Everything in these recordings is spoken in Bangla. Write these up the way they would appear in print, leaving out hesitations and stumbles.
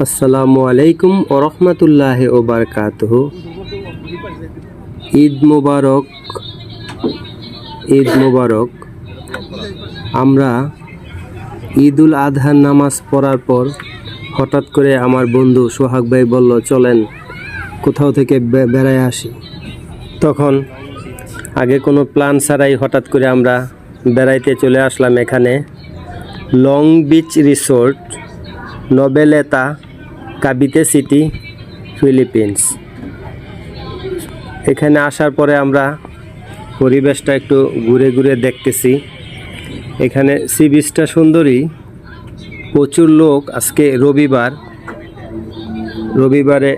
আসসালামু আলাইকুম ওয়া রাহমাতুল্লাহি ওয়া বারাকাতুহু। ঈদ মোবারক, ঈদ মোবারক। আমরা ঈদুল আজহার নামাজ পড়ার পর হঠাৎ করে আমার বন্ধু সোহাগ ভাই বলল, চলেন কোথাও থেকে বেড়ায় আসি। তখন আগে কোনো প্ল্যান ছাড়াই হঠাৎ করে আমরা বেড়াইতে চলে আসলাম এখানে long beach resort, Noveleta, Cavite city, Philippines. এখানে আসার পরে আমরা পরিবেশটা একটু ঘুরে ঘুরে দেখতেছি। এখানে সি বিচটা সুন্দরী, প্রচুর লোক। আজকে রবিবারে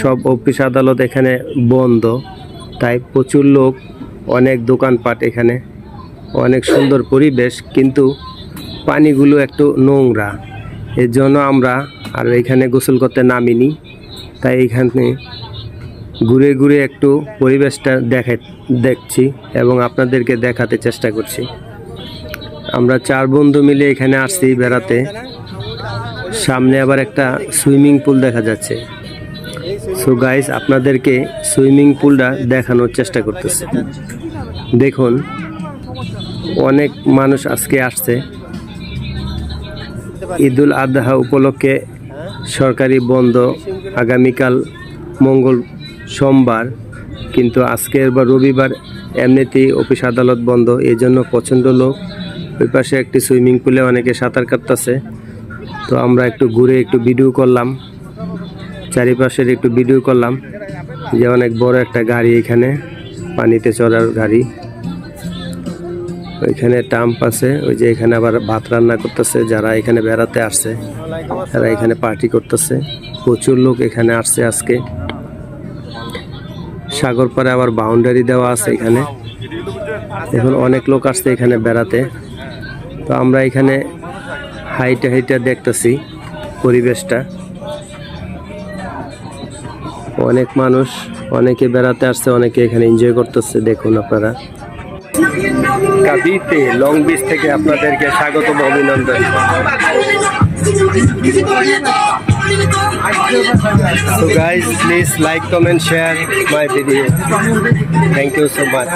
সব অফিস আদালত এখানে বন্ধ, তাই প্রচুর লোক, অনেক দোকানপাট এখানে, অনেক সুন্দর পরিবেশ, কিন্তু পানিগুলো একটু নোংরা। এর জন্য আমরা আর এখানে গোসল করতে নামিনি, তাই এখানে ঘুরে ঘুরে একটু পরিবেশটা দেখছি এবং আপনাদেরকে দেখাতে চেষ্টা করছি। আমরা 4 বন্ধু মিলে এখানে আসছি বেড়াতে। সামনে আবার একটা সুইমিং পুল দেখা যাচ্ছে। সো গাইস, আপনাদেরকে সুইমিং পুলটা দেখানোর চেষ্টা করতেছি। দেখুন, অনেক মানুষ আজকে আসছে। ঈদুল আজহা উপলক্ষে সরকারি বন্ধ, আগামীকাল সোমবার, কিন্তু আজকের বা রবিবার এমনিতেই অফিস আদালত বন্ধ, এই জন্য প্রচণ্ড লোক। ওই পাশে একটি সুইমিং পুলে অনেকে সাঁতার কাটতেছে। তো আমরা একটু ঘুরে একটু ভিডিও করলাম, চারিপাশের একটু ভিডিও করলাম। যে অনেক বড় একটা গাড়ি, এখানে পানিতে চড়ার গাড়ি, ওইখানে টাম্প আছে। ওই যে এখানে আবার ভাত রান্না করতেছে। যারা এখানে বেড়াতে আসছে তারা এখানে পার্টি করতেছে। প্রচুর লোক এখানে আসছে আজকে। সাগর পাড়ে আবার বাউন্ডারি দেওয়া আছে এখানে। এখন অনেক লোক আসছে এখানে বেড়াতে। তো আমরা এখানে হাইটা হাইটা দেখতেছি পরিবেশটা। অনেক মানুষ, অনেকে বেড়াতে আসছে, অনেকে এখানে এনজয় করতেছে। দেখুন আপনারা। কাবিতে লং বিচ থেকে আপনাদেরকে স্বাগত, অভিনন্দন। So guys, please like, comment, share my video. Thank you so much.